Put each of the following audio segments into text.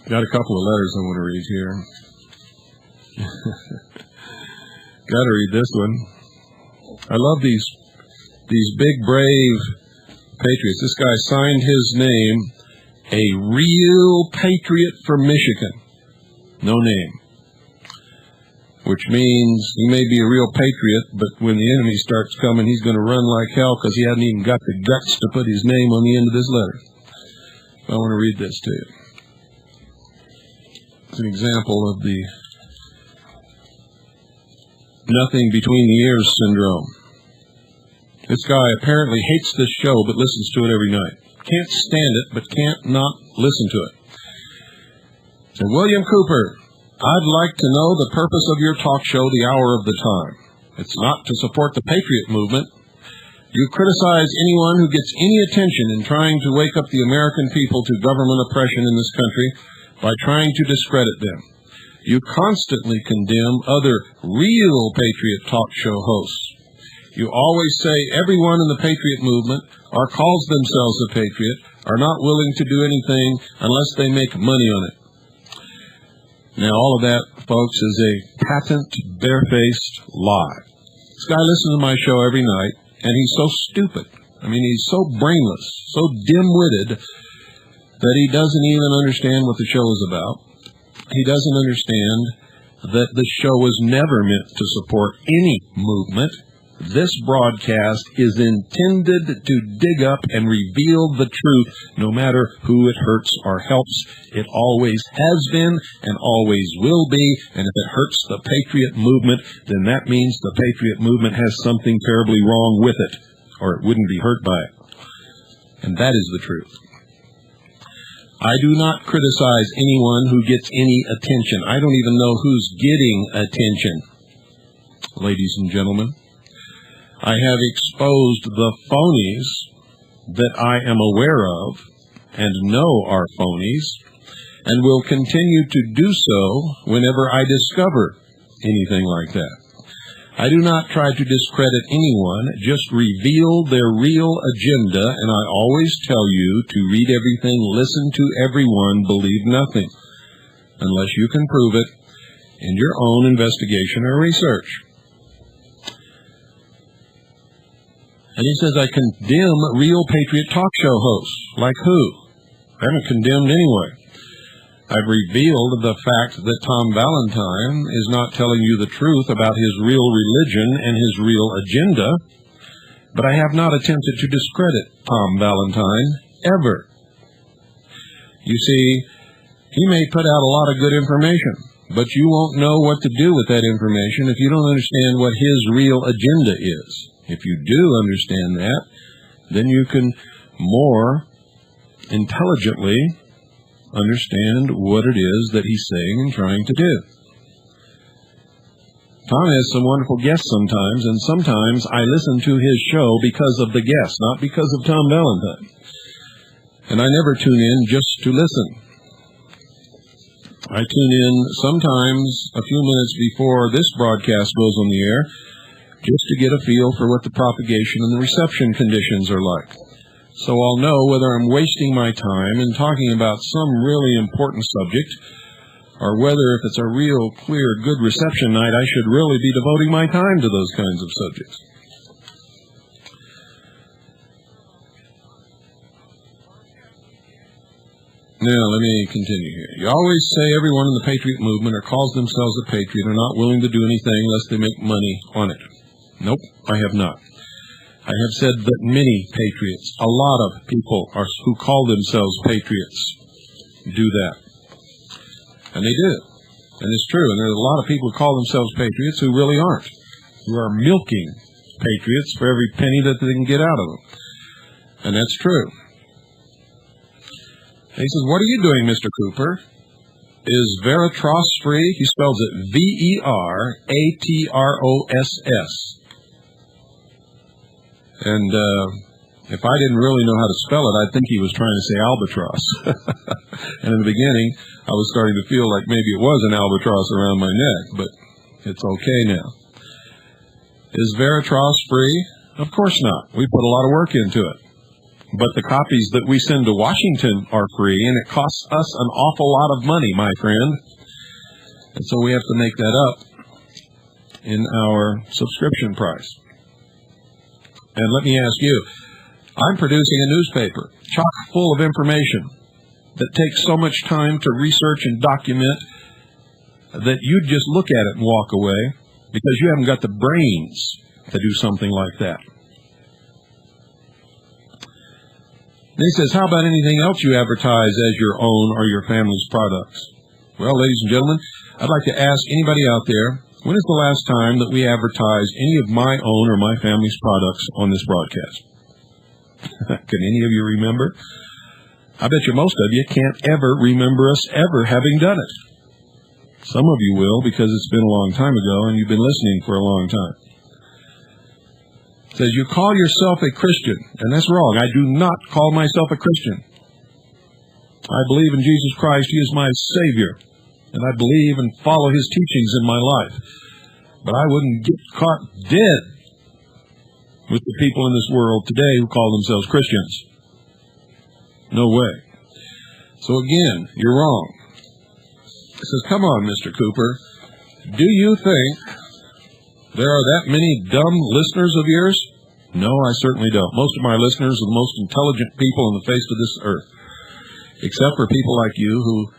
Got a couple of letters I want to read here. Got to read this one. I love these big, brave patriots. This guy signed his name, a real patriot from Michigan. No name. Which means he may be a real patriot, but when the enemy starts coming, he's going to run like hell because he hasn't even got the guts to put his name on the end of this letter. I want to read this to you. It's an example of the nothing between the ears syndrome. This guy apparently hates this show but listens to it every night. Can't stand it, but can't not listen to it. So, William Cooper, I'd like to know the purpose of your talk show, The Hour of the Time. It's not to support the patriot movement. You criticize anyone who gets any attention in trying to wake up the American people to government oppression in this country by trying to discredit them. You constantly condemn other real patriot talk show hosts. You always say everyone in the patriot movement, or calls themselves a patriot, are not willing to do anything unless they make money on it. Now, all of that, folks, is a patent, barefaced lie. This guy listens to my show every night, and he's so stupid. I mean, he's so brainless, so dim-witted, that he doesn't even understand what the show is about. He doesn't understand that the show was never meant to support any movement. This broadcast is intended to dig up and reveal the truth, no matter who it hurts or helps. It always has been and always will be, and if it hurts the patriot movement, then that means the patriot movement has something terribly wrong with it, or it wouldn't be hurt by it. And that is the truth. I do not criticize anyone who gets any attention. I don't even know who's getting attention, ladies and gentlemen. I have exposed the phonies that I am aware of and know are phonies, and will continue to do so whenever I discover anything like that. I do not try to discredit anyone, just reveal their real agenda, and I always tell you to read everything, listen to everyone, believe nothing, unless you can prove it in your own investigation or research. And he says, I condemn real patriot talk show hosts. Like who? I haven't condemned anyone. I've revealed the fact that Tom Valentine is not telling you the truth about his real religion and his real agenda, but I have not attempted to discredit Tom Valentine, ever. You see, he may put out a lot of good information, but you won't know what to do with that information if you don't understand what his real agenda is. If you do understand that, then you can more intelligently understand what it is that he's saying and trying to do. Tom has some wonderful guests sometimes, and sometimes I listen to his show because of the guests, not because of Tom Valentine. And I never tune in just to listen. I tune in sometimes a few minutes before this broadcast goes on the air, just to get a feel for what the propagation and the reception conditions are like. So I'll know whether I'm wasting my time in talking about some really important subject, or whether if it's a real, clear, good reception night, I should really be devoting my time to those kinds of subjects. Now, let me continue here. You always say everyone in the patriot movement or calls themselves a patriot are not willing to do anything unless they make money on it. Nope, I have not. I have said that many patriots, a lot of people who call themselves patriots, do that. And they do. And it's true. And there's a lot of people who call themselves patriots who really aren't, who are milking patriots for every penny that they can get out of them. And that's true. And he says, what are you doing, Mr. Cooper? Is Veratros free? He spells it V-E-R-A-T-R-O-S-S. And if I didn't really know how to spell it, I'd think he was trying to say albatross. And in the beginning, I was starting to feel like maybe it was an albatross around my neck, but it's okay now. Is Veratros free? Of course not. We put a lot of work into it. But the copies that we send to Washington are free, and it costs us an awful lot of money, my friend. And so we have to make that up in our subscription price. And let me ask you, I'm producing a newspaper chock full of information that takes so much time to research and document that you'd just look at it and walk away because you haven't got the brains to do something like that. And he says, how about anything else you advertise as your own or your family's products? Well, ladies and gentlemen, I'd like to ask anybody out there, when is the last time that we advertised any of my own or my family's products on this broadcast? Can any of you remember? I bet you most of you can't ever remember us ever having done it. Some of you will because it's been a long time ago and you've been listening for a long time. It says, you call yourself a Christian, and that's wrong. I do not call myself a Christian. I believe in Jesus Christ. He is my Savior, and I believe and follow His teachings in my life. But I wouldn't get caught dead with the people in this world today who call themselves Christians. No way. So again, you're wrong. It says, come on, Mr. Cooper, do you think there are that many dumb listeners of yours? No, I certainly don't. Most of my listeners are the most intelligent people on the face of this earth, except for people like you who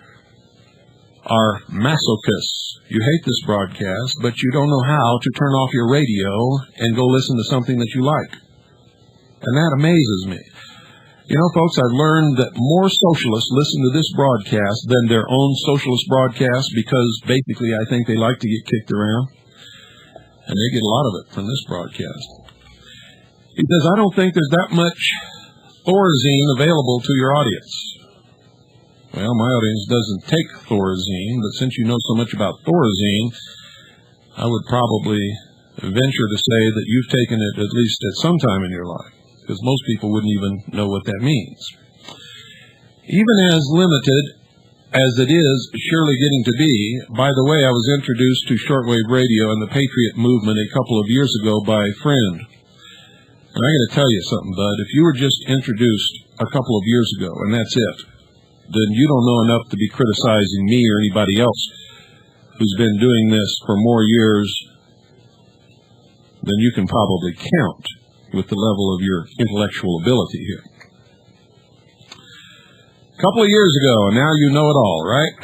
are masochists. You hate this broadcast, but you don't know how to turn off your radio and go listen to something that you like. And that amazes me. You know, folks, I've learned that more socialists listen to this broadcast than their own socialist broadcast because basically I think they like to get kicked around. And they get a lot of it from this broadcast. He says, I don't think there's that much Thorazine available to your audience. Well, my audience doesn't take Thorazine, but since you know so much about Thorazine, I would probably venture to say that you've taken it at least at some time in your life, because most people wouldn't even know what that means. Even as limited as it is surely getting to be, by the way, I was introduced to shortwave radio and the Patriot movement a couple of years ago by a friend. And I got to tell you something, bud, if you were just introduced a couple of years ago and that's it, then you don't know enough to be criticizing me or anybody else who's been doing this for more years than you can probably count with the level of your intellectual ability here. A couple of years ago, and now you know it all, right?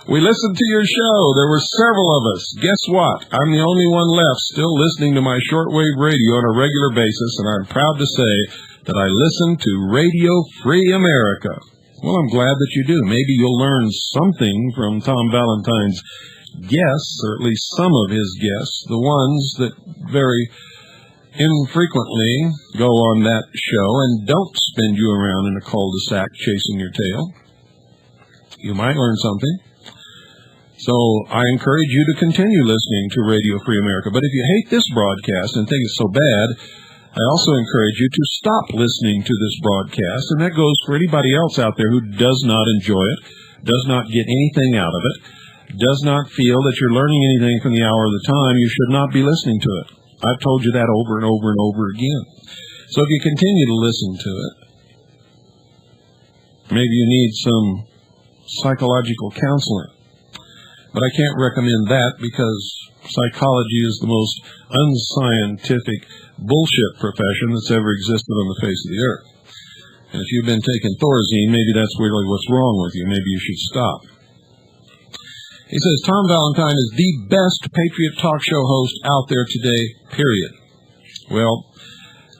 We listened to your show. There were several of us. Guess what? I'm the only one left still listening to my shortwave radio on a regular basis, and I'm proud to say that I listen to Radio Free America. Well, I'm glad that you do. Maybe you'll learn something from Tom Valentine's guests, or at least some of his guests, the ones that very infrequently go on that show and don't spin you around in a cul-de-sac chasing your tail. You might learn something. So I encourage you to continue listening to Radio Free America. But if you hate this broadcast and think it's so bad, I also encourage you to stop listening to this broadcast, and that goes for anybody else out there who does not enjoy it, does not get anything out of it, does not feel that you're learning anything from the hour of the time. You should not be listening to it. I've told you that over and over and over again. So if you continue to listen to it, maybe you need some psychological counseling. But I can't recommend that because psychology is the most unscientific bullshit profession that's ever existed on the face of the earth. And if you've been taking Thorazine, maybe that's really what's wrong with you. Maybe you should stop. He says, Tom Valentine is the best Patriot talk show host out there today, period. Well,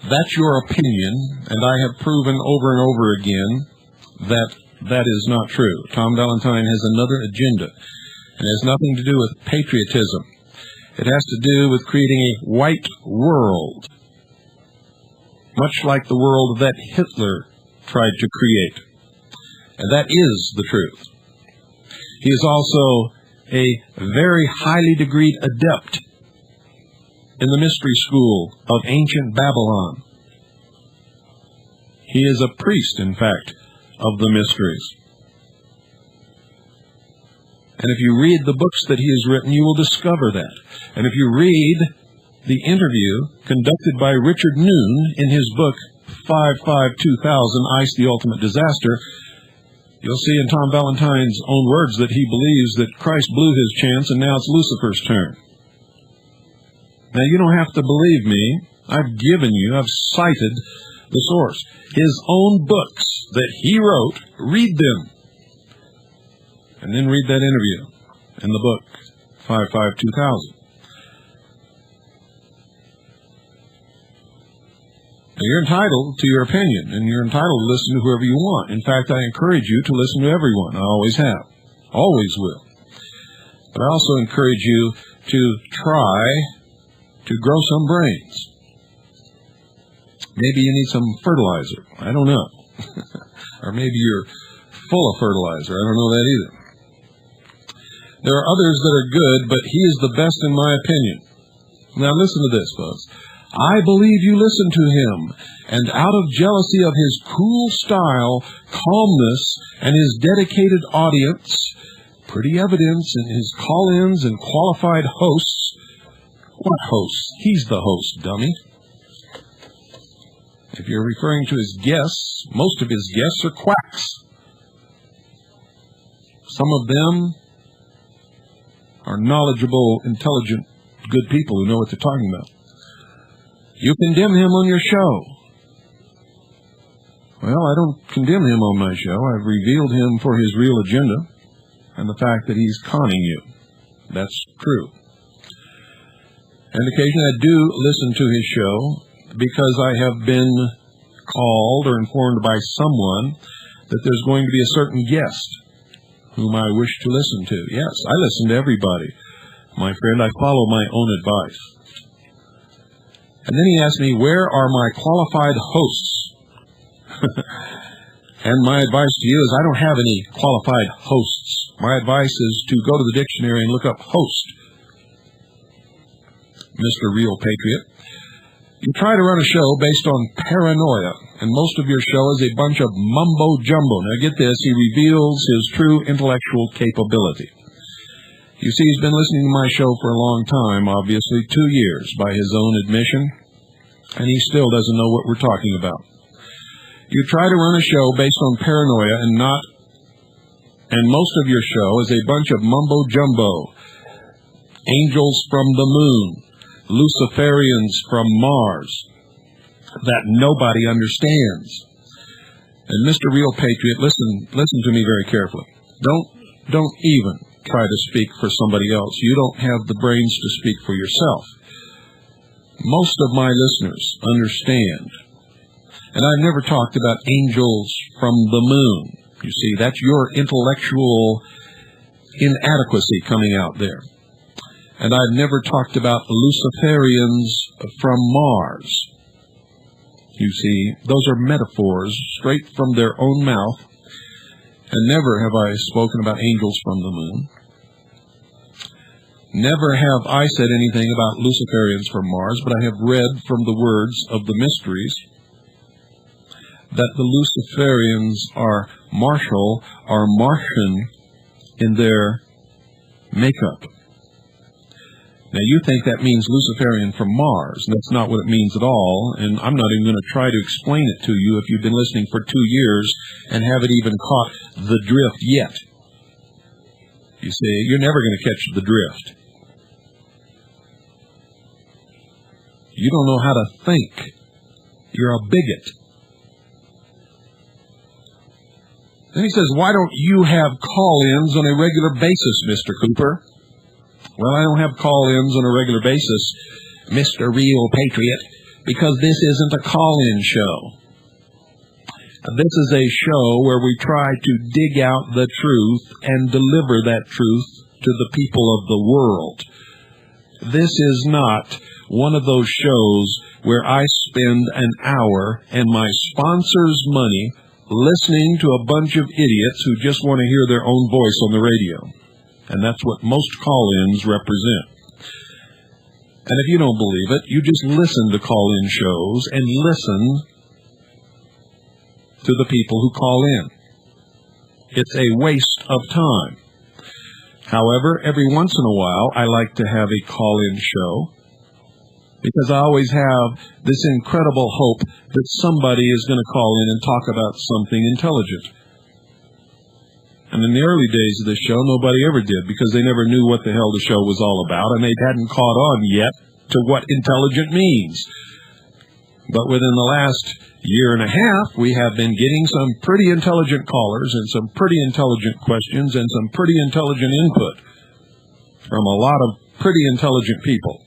that's your opinion, and I have proven over and over again that that is not true. Tom Valentine has another agenda. It has nothing to do with patriotism. It has to do with creating a white world, much like the world that Hitler tried to create. And that is the truth. He is also a very highly degreed adept in the mystery school of ancient Babylon. He is a priest, in fact, of the mysteries. And if you read the books that he has written, you will discover that. And if you read the interview conducted by Richard Noon in his book 5/5/2000, Ice the Ultimate Disaster, you'll see in Tom Valentine's own words that he believes that Christ blew his chance and now it's Lucifer's turn. Now, you don't have to believe me. I've cited the source. His own books that he wrote, read them. And then read that interview in the book 5/5/2000. Now, you're entitled to your opinion, and you're entitled to listen to whoever you want. In fact, I encourage you to listen to everyone. I always have. Always will. But I also encourage you to try to grow some brains. Maybe you need some fertilizer. I don't know. Or maybe you're full of fertilizer. I don't know that either. There are others that are good, but he is the best in my opinion. Now listen to this, folks. I believe you listen to him, and out of jealousy of his cool style, calmness, and his dedicated audience, pretty evidence in his call-ins and qualified hosts. What hosts? He's the host, dummy. If you're referring to his guests, most of his guests are quacks. Some of them are knowledgeable, intelligent, good people who know what they're talking about. You condemn him on your show. Well, I don't condemn him on my show. I've revealed him for his real agenda and the fact that he's conning you. That's true. And occasionally I do listen to his show because I have been called or informed by someone that there's going to be a certain guest whom I wish to listen to. Yes, I listen to everybody. My friend, I follow my own advice. And then he asked me, where are my qualified hosts? And my advice to you is I don't have any qualified hosts. My advice is to go to the dictionary and look up host. Mr. Real Patriot. You try to run a show based on paranoia, and most of your show is a bunch of mumbo-jumbo. Now get this, he reveals his true intellectual capability. You see, he's been listening to my show for a long time, obviously 2 years by his own admission, and he still doesn't know what we're talking about. You try to run a show based on paranoia and most of your show is a bunch of mumbo-jumbo. Angels from the moon, Luciferians from Mars, that nobody understands. And Mr. Real Patriot, listen to me very carefully. Don't even try to speak for somebody else. You don't have the brains to speak for yourself. Most of my listeners understand. And I've never talked about angels from the moon. You see, that's your intellectual inadequacy coming out there. And I've never talked about Luciferians from Mars. You see, those are metaphors straight from their own mouth. And never have I spoken about angels from the moon. Never have I said anything about Luciferians from Mars, but I have read from the words of the mysteries that the Luciferians are Martian in their makeup. Now, you think that means Luciferian from Mars, and that's not what it means at all, and I'm not even going to try to explain it to you if you've been listening for 2 years and haven't even caught the drift yet. You see, you're never going to catch the drift. You don't know how to think. You're a bigot. Then he says, why don't you have call-ins on a regular basis, Mr. Cooper? Well, I don't have call-ins on a regular basis, Mr. Real Patriot, because this isn't a call-in show. This is a show where we try to dig out the truth and deliver that truth to the people of the world. This is not one of those shows where I spend an hour and my sponsor's money listening to a bunch of idiots who just want to hear their own voice on the radio. And that's what most call-ins represent. And if you don't believe it, you just listen to call-in shows and listen to the people who call in. It's a waste of time. However, every once in a while, I like to have a call-in show because I always have this incredible hope that somebody is going to call in and talk about something intelligent. And in the early days of this show, nobody ever did, because they never knew what the hell the show was all about, and they hadn't caught on yet to what intelligent means. But within the last year and a half, we have been getting some pretty intelligent callers and some pretty intelligent questions and some pretty intelligent input from a lot of pretty intelligent people.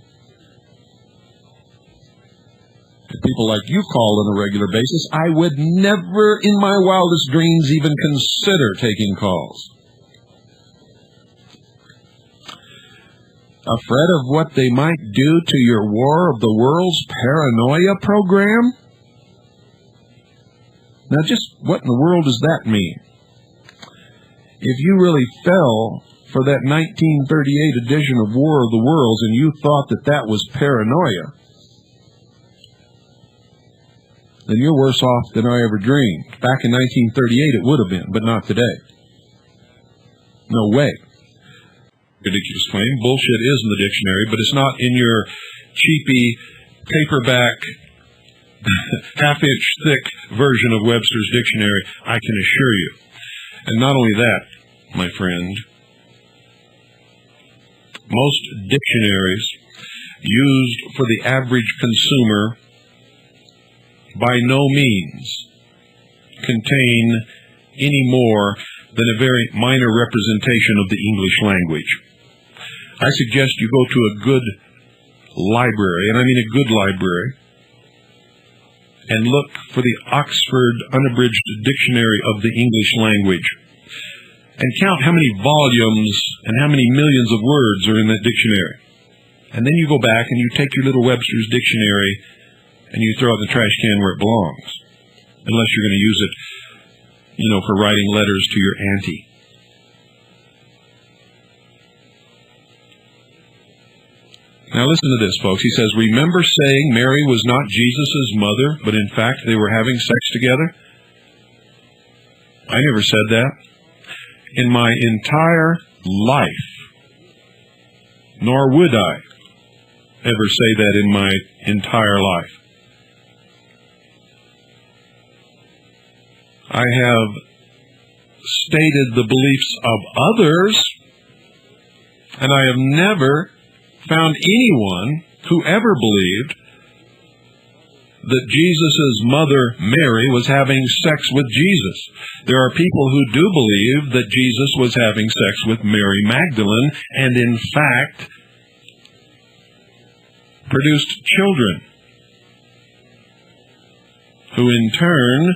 If people like you call on a regular basis, I would never in my wildest dreams even consider taking calls. Afraid of what they might do to your War of the Worlds paranoia program? Now, just what in the world does that mean? If you really fell for that 1938 edition of War of the Worlds and you thought that that was paranoia, then you're worse off than I ever dreamed. Back in 1938 it would have been, but not today. No way. Ridiculous claim. Bullshit is in the dictionary, but it's not in your cheapy, paperback, half-inch thick version of Webster's dictionary, I can assure you. And not only that, my friend, most dictionaries used for the average consumer by no means contain any more than a very minor representation of the English language. I suggest you go to a good library, and I mean a good library, and look for the Oxford Unabridged Dictionary of the English Language, and count how many volumes and how many millions of words are in that dictionary. And then you go back and you take your little Webster's dictionary and you throw it in the trash can where it belongs, unless you're going to use it, for writing letters to your auntie. Now listen to this, folks. He says, remember saying Mary was not Jesus' mother, but in fact they were having sex together? I never said that. In my entire life, nor would I ever say that in my entire life. I have stated the beliefs of others, and I have never found anyone who ever believed that Jesus' mother, Mary, was having sex with Jesus. There are people who do believe that Jesus was having sex with Mary Magdalene, and in fact, produced children, who in turn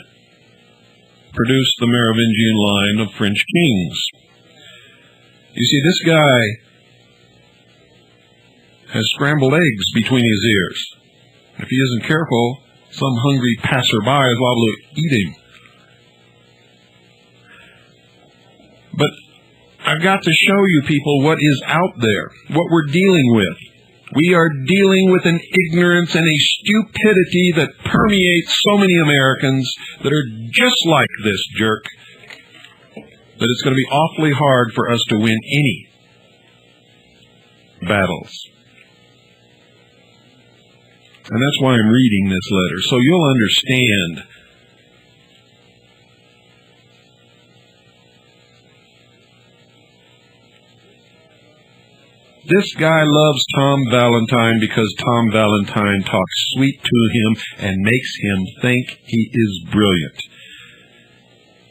produced the Merovingian line of French kings. You see, this guy has scrambled eggs between his ears. If he isn't careful, some hungry passerby is liable to eat him. But I've got to show you people what is out there, what we're dealing with. We are dealing with an ignorance and a stupidity that permeates so many Americans that are just like this jerk, that it's going to be awfully hard for us to win any battles. And that's why I'm reading this letter, so you'll understand. This guy loves Tom Valentine because Tom Valentine talks sweet to him and makes him think he is brilliant.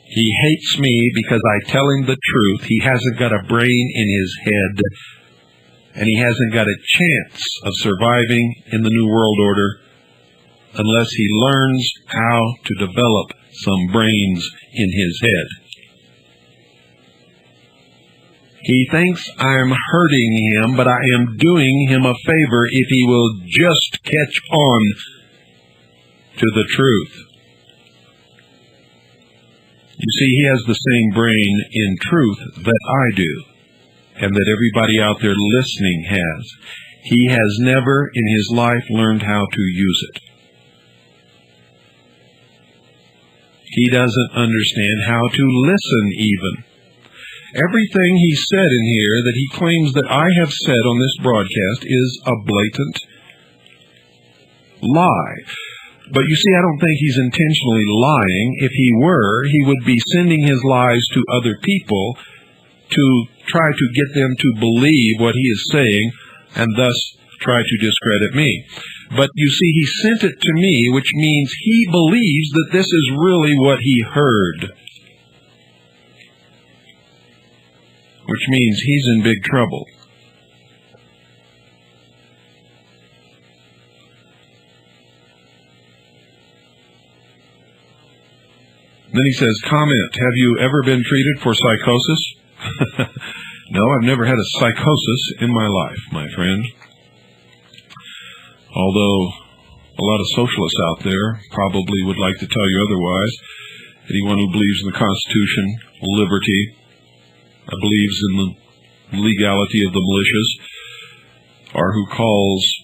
He hates me because I tell him the truth. He hasn't got a brain in his head, and he hasn't got a chance of surviving in the New World Order unless he learns how to develop some brains in his head. He thinks I'm hurting him, but I am doing him a favor if he will just catch on to the truth. You see, he has the same brain in truth that I do, and that everybody out there listening has. He has never in his life learned how to use it. He doesn't understand how to listen even. Everything he said in here that he claims that I have said on this broadcast is a blatant lie. But you see, I don't think he's intentionally lying. If he were, he would be sending his lies to other people to try to get them to believe what he is saying and thus try to discredit me. But you see, he sent it to me, which means he believes that this is really what he heard. Which means he's in big trouble. Then he says, comment, have you ever been treated for psychosis? No, I've never had a psychosis in my life, my friend. Although a lot of socialists out there probably would like to tell you otherwise. Anyone who believes in the Constitution, liberty, believes in the legality of the militias, or who calls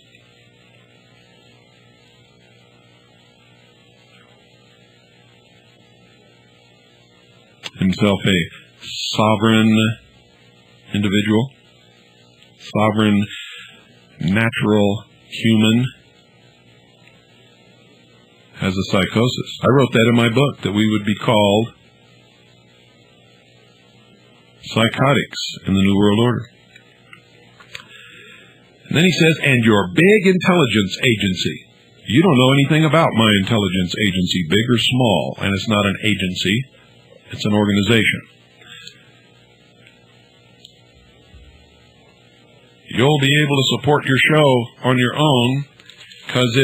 himself a sovereign individual, sovereign natural human, has a psychosis. I wrote that in my book, that we would be called psychotics in the New World Order. And then he says, and your big intelligence agency. You don't know anything about my intelligence agency, big or small, and it's not an agency, it's an organization. You'll be able to support your show on your own because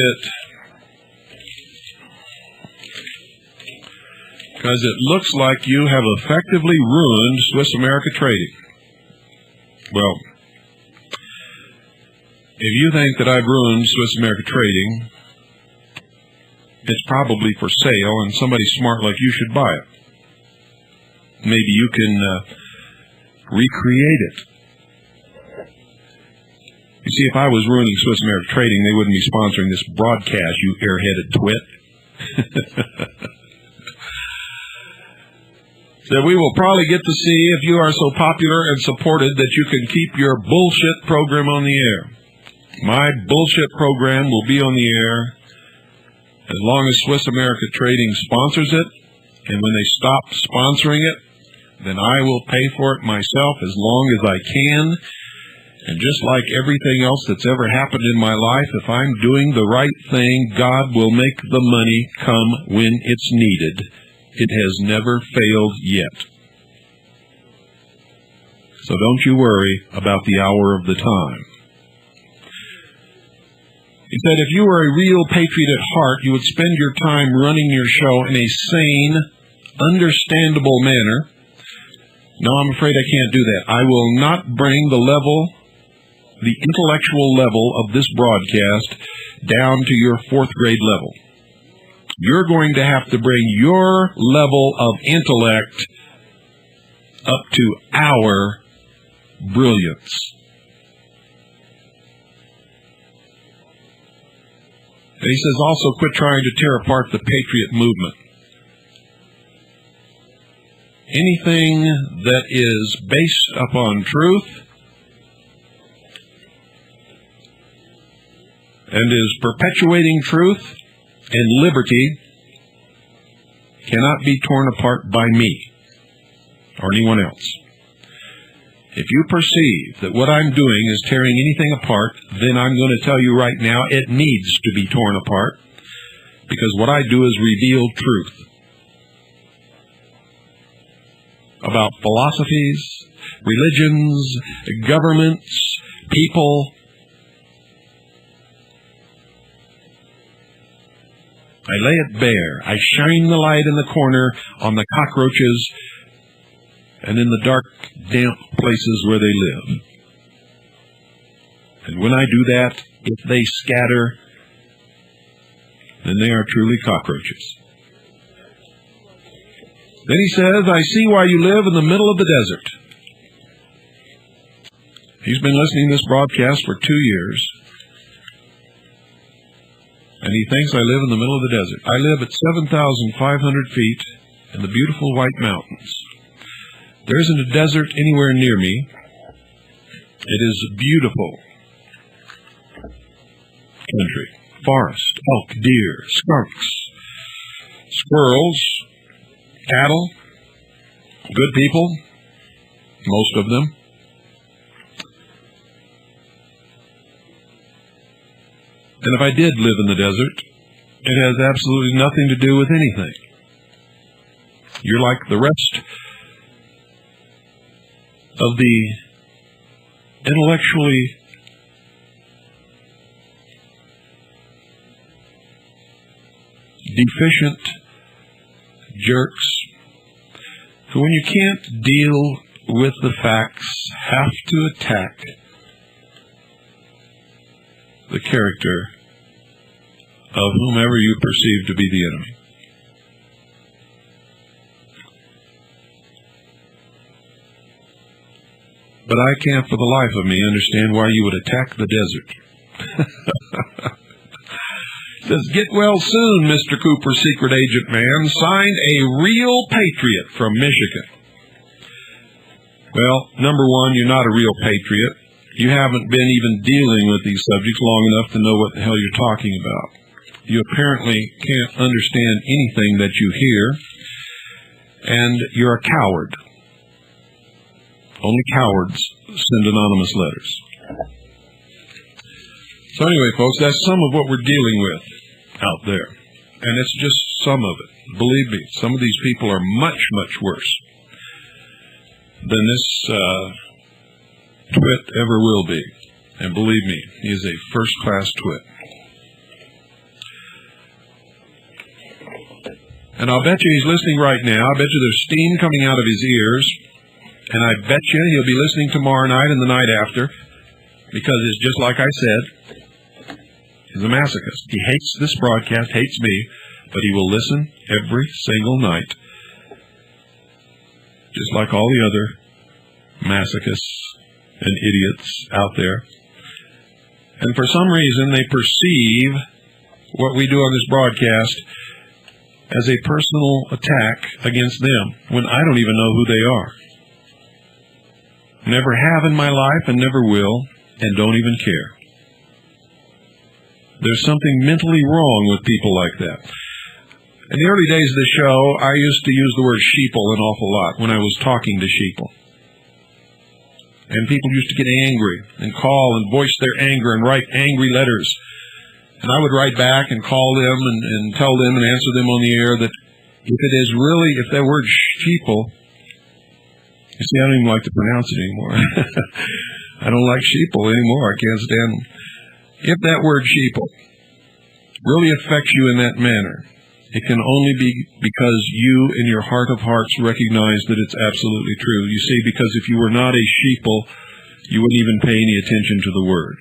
it looks like you have effectively ruined Swiss America Trading. Well, if you think that I've ruined Swiss America Trading, it's probably for sale and somebody smart like you should buy it. Maybe you can recreate it. You see, if I was ruining Swiss America Trading, they wouldn't be sponsoring this broadcast, you airheaded twit. That we will probably get to see if you are so popular and supported that you can keep your bullshit program on the air. My bullshit program will be on the air as long as Swiss America Trading sponsors it, and when they stop sponsoring it, then I will pay for it myself as long as I can. And just like everything else that's ever happened in my life, if I'm doing the right thing, God will make the money come when it's needed. It has never failed yet. So don't you worry about the hour of the time. He said, if you were a real patriot at heart, you would spend your time running your show in a sane, understandable manner. No, I'm afraid I can't do that. I will not bring the intellectual level of this broadcast down to your fourth grade level. You're going to have to bring your level of intellect up to our brilliance. And he says also, quit trying to tear apart the patriot movement. Anything that is based upon truth and is perpetuating truth and liberty cannot be torn apart by me or anyone else. If you perceive that what I'm doing is tearing anything apart, then I'm going to tell you right now it needs to be torn apart, because what I do is reveal truth about philosophies, religions, governments, people. I lay it bare. I shine the light in the corner on the cockroaches and in the dark, damp places where they live. And when I do that, if they scatter, then they are truly cockroaches. Then he says, I see why you live in the middle of the desert. He's been listening to this broadcast for 2 years. And he thinks I live in the middle of the desert. I live at 7,500 feet in the beautiful White Mountains. There isn't a desert anywhere near me. It is a beautiful country. forest, elk, deer, skunks, squirrels, cattle, good people, most of them. And if I did live in the desert, it has absolutely nothing to do with anything. You're like the rest of the intellectually deficient jerks who, when you can't deal with the facts, have to attack the character of whomever you perceive to be the enemy. But I can't for the life of me understand why you would attack the desert. It says, get well soon, Mr. Cooper, secret agent man. Signed, a real patriot from Michigan. Well, number one, you're not a real patriot. You haven't been even dealing with these subjects long enough to know what the hell you're talking about. You apparently can't understand anything that you hear, and you're a coward. Only cowards send anonymous letters. So anyway, folks, that's some of what we're dealing with out there. And it's just some of it. Believe me, some of these people are much, much worse than this twit ever will be. And believe me, he is a first-class twit. And I'll bet you he's listening right now. I bet you there's steam coming out of his ears. And I bet you he'll be listening tomorrow night and the night after, because it's just like I said, he's a masochist. He hates this broadcast, hates me, but he will listen every single night, just like all the other masochists and idiots out there. And for some reason, they perceive what we do on this broadcast as a personal attack against them, when I don't even know who they are. Never have in my life and never will, and don't even care. There's something mentally wrong with people like that. In the early days of the show, I used to use the word sheeple an awful lot when I was talking to sheeple. And people used to get angry and call and voice their anger and write angry letters. And I would write back and call them and tell them and answer them on the air that if that word sheeple, you see, I don't even like to pronounce it anymore. I don't like sheeple anymore. I can't stand them. If that word sheeple really affects you in that manner, it can only be because you, in your heart of hearts, recognize that it's absolutely true. You see, because if you were not a sheeple, you wouldn't even pay any attention to the word.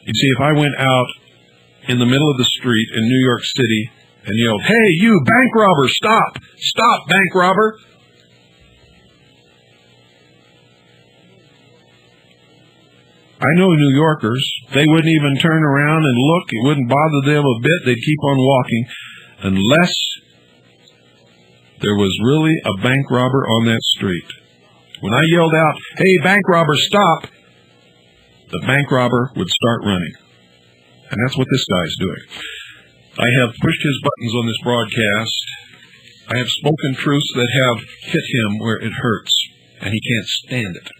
You see, if I went out in the middle of the street in New York City and yelled, "Hey, you bank robber, stop! Stop, bank robber!" I know New Yorkers, they wouldn't even turn around and look. It wouldn't bother them a bit. They'd keep on walking unless there was really a bank robber on that street. When I yelled out, "Hey, bank robber, stop!" the bank robber would start running. And that's what this guy's doing. I have pushed his buttons on this broadcast. I have spoken truths that have hit him where it hurts, and he can't stand it.